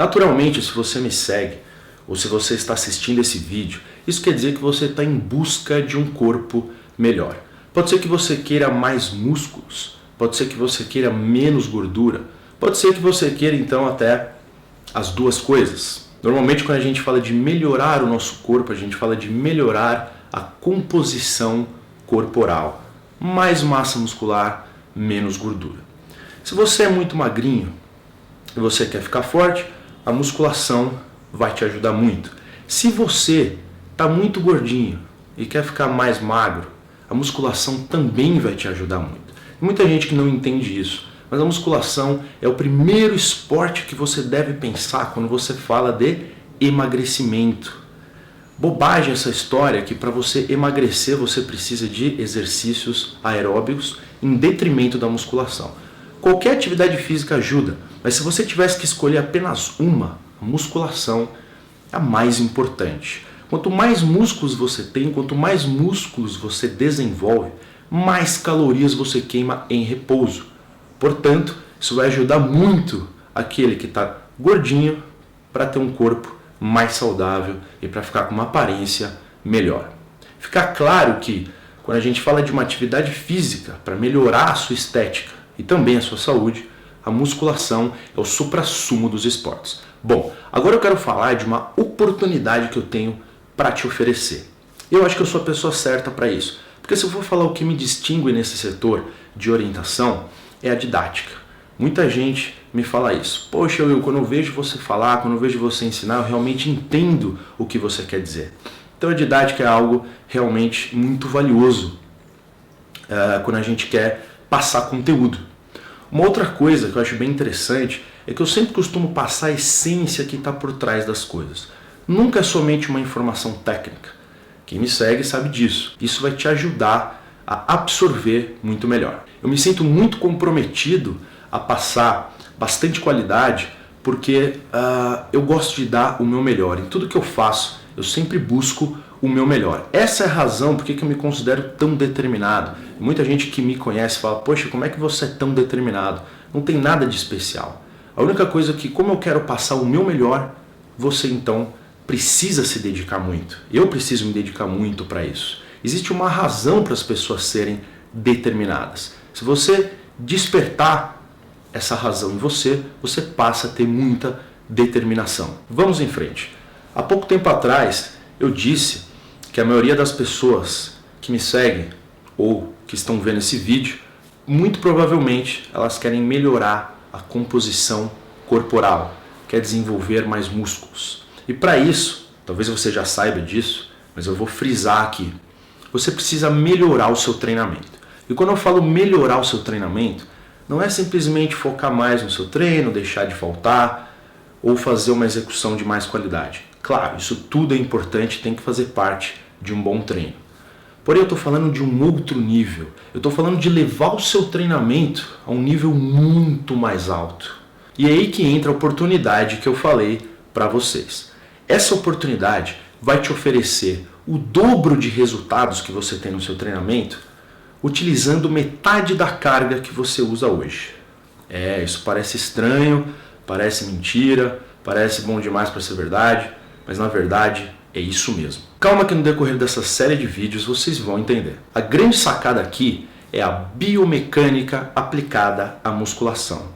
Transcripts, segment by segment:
Naturalmente, se você me segue ou se você está assistindo esse vídeo, isso quer dizer que você está em busca de um corpo melhor. Pode ser que você queira mais músculos, pode ser que você queira menos gordura, pode ser que você queira então até as duas coisas. Normalmente quando a gente fala de melhorar o nosso corpo, a gente fala de melhorar a composição corporal. Mais massa muscular, menos gordura. Se você é muito magrinho e você quer ficar forte, a musculação vai te ajudar muito. Se você está muito gordinho e quer ficar mais magro, a musculação também vai te ajudar muito. Tem muita gente que não entende isso, mas a musculação é o primeiro esporte que você deve pensar quando você fala de emagrecimento. Bobagem essa história que para você emagrecer você precisa de exercícios aeróbicos em detrimento da musculação. Qualquer atividade física ajuda, mas se você tivesse que escolher apenas uma, a musculação é a mais importante. Quanto mais músculos você tem, quanto mais músculos você desenvolve, mais calorias você queima em repouso. Portanto, isso vai ajudar muito aquele que está gordinho para ter um corpo mais saudável e para ficar com uma aparência melhor. Fica claro que quando a gente fala de uma atividade física para melhorar a sua estética e também a sua saúde, a musculação é o suprassumo dos esportes. Bom, agora eu quero falar de uma oportunidade que eu tenho para te oferecer. Eu acho que eu sou a pessoa certa para isso, porque se eu for falar o que me distingue nesse setor de orientação, é a didática. Muita gente me fala isso. Poxa, quando eu vejo você falar, quando eu vejo você ensinar, eu realmente entendo o que você quer dizer. Então a didática é algo realmente muito valioso quando a gente quer passar conteúdo. Uma outra coisa que eu acho bem interessante é que eu sempre costumo passar a essência que está por trás das coisas. Nunca é somente uma informação técnica. Quem me segue sabe disso. Isso vai te ajudar a absorver muito melhor. Eu me sinto muito comprometido a passar bastante qualidade porque eu gosto de dar o meu melhor. Em tudo que eu faço, eu sempre busco o meu melhor. Essa é a razão porque eu me considero tão determinado. Muita gente que me conhece fala, poxa, como é que você é tão determinado? Não tem nada de especial. A única coisa é que, como eu quero passar o meu melhor, você então precisa se dedicar muito. Eu preciso me dedicar muito para isso. Existe uma razão para as pessoas serem determinadas. Se você despertar essa razão em você, você passa a ter muita determinação. Vamos em frente. Há pouco tempo atrás, eu disse que a maioria das pessoas que me seguem ou que estão vendo esse vídeo, muito provavelmente elas querem melhorar a composição corporal, quer desenvolver mais músculos. E para isso, talvez você já saiba disso, mas eu vou frisar aqui. Você precisa melhorar o seu treinamento. E quando eu falo melhorar o seu treinamento, não é simplesmente focar mais no seu treino, deixar de faltar ou fazer uma execução de mais qualidade. Claro, isso tudo é importante, tem que fazer parte de um bom treino. Porém, eu estou falando de um outro nível. Eu estou falando de levar o seu treinamento a um nível muito mais alto. E é aí que entra a oportunidade que eu falei para vocês. Essa oportunidade vai te oferecer o dobro de resultados que você tem no seu treinamento utilizando metade da carga que você usa hoje. Isso parece estranho, parece mentira, parece bom demais para ser verdade, mas na verdade é isso mesmo. Calma que no decorrer dessa série de vídeos vocês vão entender. A grande sacada aqui é a biomecânica aplicada à musculação.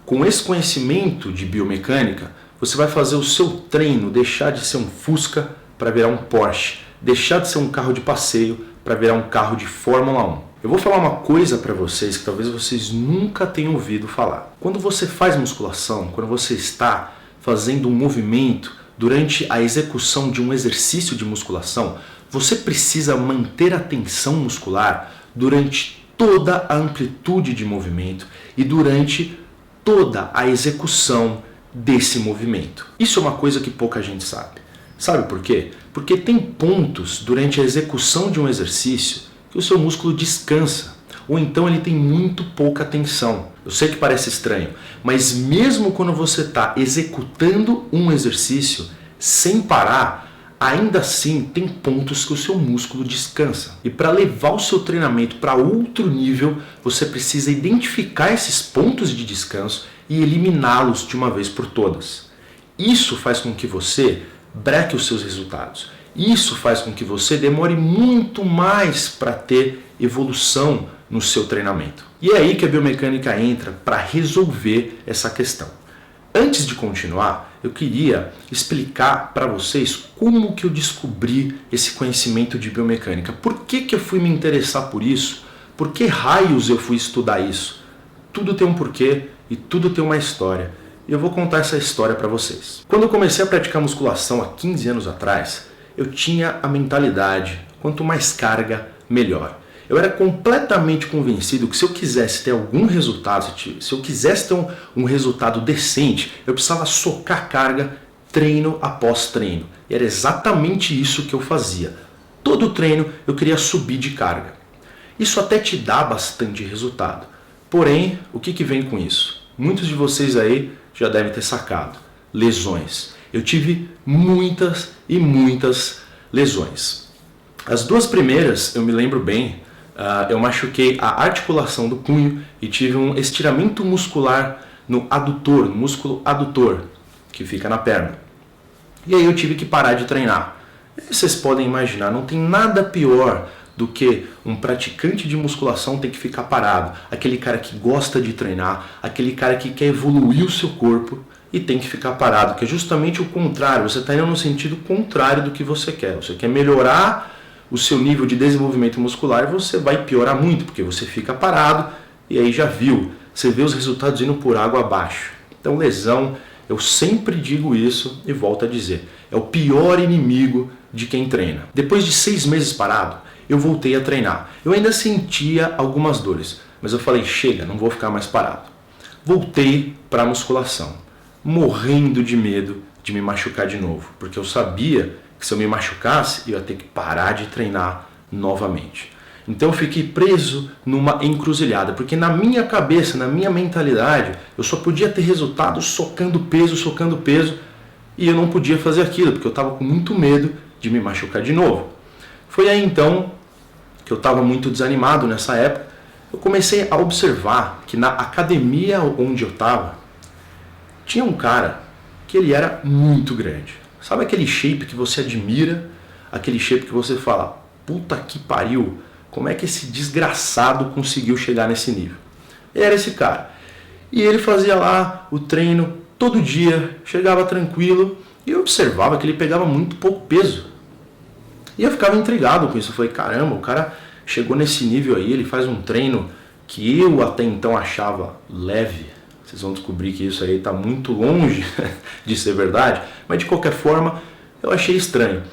Com esse conhecimento de biomecânica, você vai fazer o seu treino deixar de ser um Fusca para virar um Porsche, deixar de ser um carro de passeio para virar um carro de Fórmula 1. Eu vou falar uma coisa para vocês que talvez vocês nunca tenham ouvido falar. Quando você faz musculação, quando você está fazendo um movimento durante a execução de um exercício de musculação, você precisa manter a tensão muscular durante toda a amplitude de movimento e durante toda a execução desse movimento. Isso é uma coisa que pouca gente sabe. Sabe por quê? Porque tem pontos durante a execução de um exercício que o seu músculo descansa, ou então ele tem muito pouca tensão. Eu sei que parece estranho, mas mesmo quando você está executando um exercício sem parar, ainda assim tem pontos que o seu músculo descansa. E para levar o seu treinamento para outro nível, você precisa identificar esses pontos de descanso e eliminá-los de uma vez por todas. Isso faz com que você breque os seus resultados. Isso faz com que você demore muito mais para ter evolução no seu treinamento. E é aí que a biomecânica entra para resolver essa questão. Antes de continuar, eu queria explicar para vocês como que eu descobri esse conhecimento de biomecânica. Por que que eu fui me interessar por isso? Por que raios eu fui estudar isso? Tudo tem um porquê e tudo tem uma história. E eu vou contar essa história para vocês. Quando eu comecei a praticar musculação há 15 anos atrás, eu tinha a mentalidade, quanto mais carga, melhor. Eu era completamente convencido que se eu quisesse ter algum resultado, se eu quisesse ter um resultado decente, eu precisava socar carga treino após treino. E era exatamente isso que eu fazia. Todo treino eu queria subir de carga. Isso até te dá bastante resultado. Porém, o que vem com isso? Muitos de vocês aí já devem ter sacado. Lesões. Eu tive muitas e muitas lesões. As duas primeiras, eu me lembro bem, eu machuquei a articulação do punho e tive um estiramento muscular no adutor, no músculo adutor, que fica na perna. E aí eu tive que parar de treinar. E vocês podem imaginar, não tem nada pior do que um praticante de musculação ter que ficar parado. Aquele cara que gosta de treinar, aquele cara que quer evoluir o seu corpo e tem que ficar parado, que é justamente o contrário. Você está indo no sentido contrário do que você quer. Você quer melhorar o seu nível de desenvolvimento muscular e você vai piorar muito, porque você fica parado e aí já viu, você vê os resultados indo por água abaixo. Então lesão, eu sempre digo isso e volto a dizer, é o pior inimigo de quem treina. Depois de 6 meses parado, eu voltei a treinar. Eu ainda sentia algumas dores, mas eu falei, chega, não vou ficar mais parado. Voltei para a musculação, morrendo de medo de me machucar de novo, porque eu sabia que se eu me machucasse, eu ia ter que parar de treinar novamente. Então eu fiquei preso numa encruzilhada, porque na minha cabeça, na minha mentalidade, eu só podia ter resultado socando peso, e eu não podia fazer aquilo, porque eu estava com muito medo de me machucar de novo. Foi aí então que eu estava muito desanimado nessa época, eu comecei a observar que na academia onde eu estava, tinha um cara que ele era muito grande. Sabe aquele shape que você admira? Aquele shape que você fala, puta que pariu, como é que esse desgraçado conseguiu chegar nesse nível? Era esse cara. E ele fazia lá o treino todo dia, chegava tranquilo, e eu observava que ele pegava muito pouco peso. E eu ficava intrigado com isso. Eu falei, caramba, o cara chegou nesse nível aí, ele faz um treino que eu até então achava leve. Vocês vão descobrir que isso aí está muito longe de ser verdade, mas de qualquer forma eu achei estranho.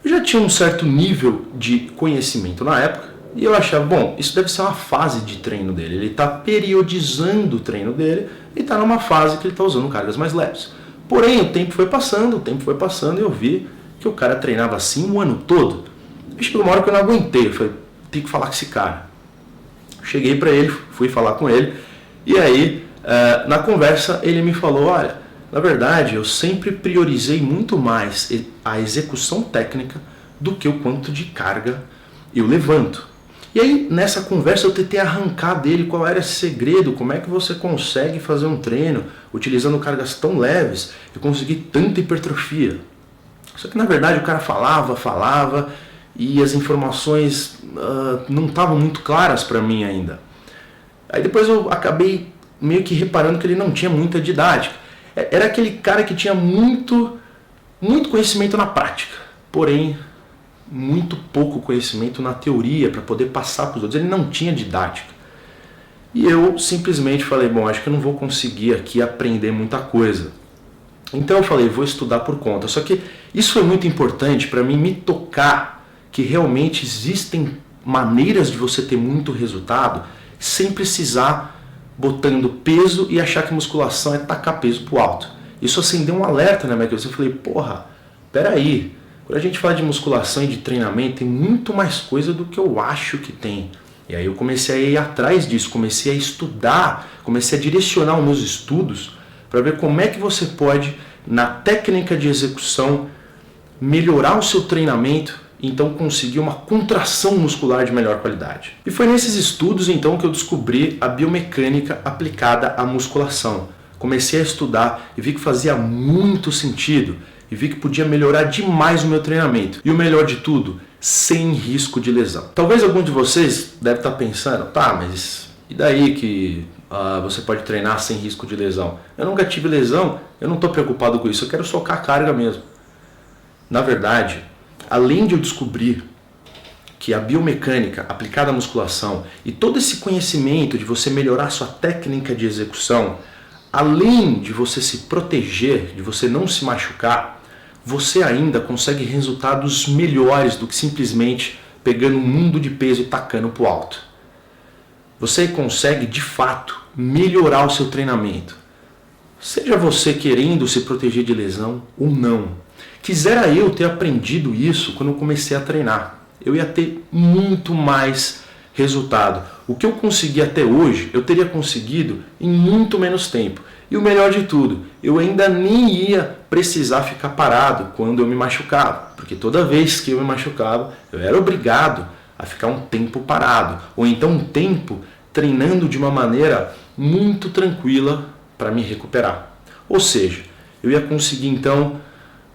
Eu já tinha um certo nível de conhecimento na época e eu achava, bom, isso deve ser uma fase de treino dele. Ele está periodizando o treino dele e está numa fase que ele está usando cargas mais leves. Porém, o tempo foi passando e eu vi que o cara treinava assim o ano todo. E chegou uma hora que eu não aguentei, eu falei, tem que falar com esse cara. Cheguei para ele, fui falar com ele e aí na conversa ele me falou, olha, na verdade eu sempre priorizei muito mais a execução técnica do que o quanto de carga eu levanto. E aí nessa conversa eu tentei arrancar dele qual era esse segredo, como é que você consegue fazer um treino utilizando cargas tão leves e conseguir tanta hipertrofia. Só que na verdade o cara falava e as informações não estavam muito claras para mim ainda. Aí depois eu acabei meio que reparando que ele não tinha muita didática. Era aquele cara que tinha muito conhecimento na prática, porém muito pouco conhecimento na teoria para poder passar para os outros. Ele não tinha didática. E eu simplesmente falei, bom, acho que eu não vou conseguir aqui aprender muita coisa. Então eu falei, vou estudar por conta. Só que isso foi muito importante para mim me tocar que realmente existem maneiras de você ter muito resultado sem precisar botando peso e achar que musculação é tacar peso pro alto. Isso acendeu um alerta na minha cabeça. Eu falei, porra, peraí. Quando a gente fala de musculação e de treinamento, tem muito mais coisa do que eu acho que tem. E aí eu comecei a ir atrás disso, comecei a estudar, comecei a direcionar os meus estudos para ver como é que você pode, na técnica de execução, melhorar o seu treinamento, então conseguir uma contração muscular de melhor qualidade. E foi nesses estudos então que eu descobri a biomecânica aplicada à musculação. comecei a estudar e vi que fazia muito sentido e vi que podia melhorar demais o meu treinamento. E o melhor de tudo, sem risco de lesão. Talvez algum de vocês deve estar pensando, tá, mas e daí que você pode treinar sem risco de lesão? Eu nunca tive lesão, eu não estou preocupado com isso, eu quero socar a carga mesmo. Na verdade, além de eu descobrir que a biomecânica aplicada à musculação e todo esse conhecimento de você melhorar sua técnica de execução, além de você se proteger, de você não se machucar, você ainda consegue resultados melhores do que simplesmente pegando um mundo de peso e tacando para o alto. Você consegue, de fato, melhorar o seu treinamento. Seja você querendo se proteger de lesão ou não. Quisera eu ter aprendido isso quando eu comecei a treinar. Eu ia ter muito mais resultado. O que eu consegui até hoje, eu teria conseguido em muito menos tempo. E o melhor de tudo, eu ainda nem ia precisar ficar parado quando eu me machucava. Porque toda vez que eu me machucava, eu era obrigado a ficar um tempo parado. Ou então um tempo treinando de uma maneira muito tranquila para me recuperar. Ou seja, eu ia conseguir então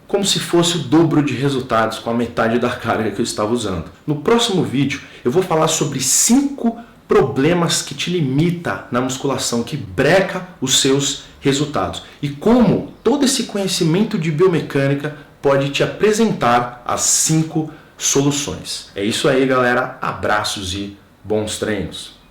como se fosse o dobro de resultados com a metade da carga que eu estava usando. No próximo vídeo eu vou falar sobre 5 problemas que te limita na musculação, que breca os seus resultados e como todo esse conhecimento de biomecânica pode te apresentar as 5 soluções. É isso aí, galera. Abraços e bons treinos.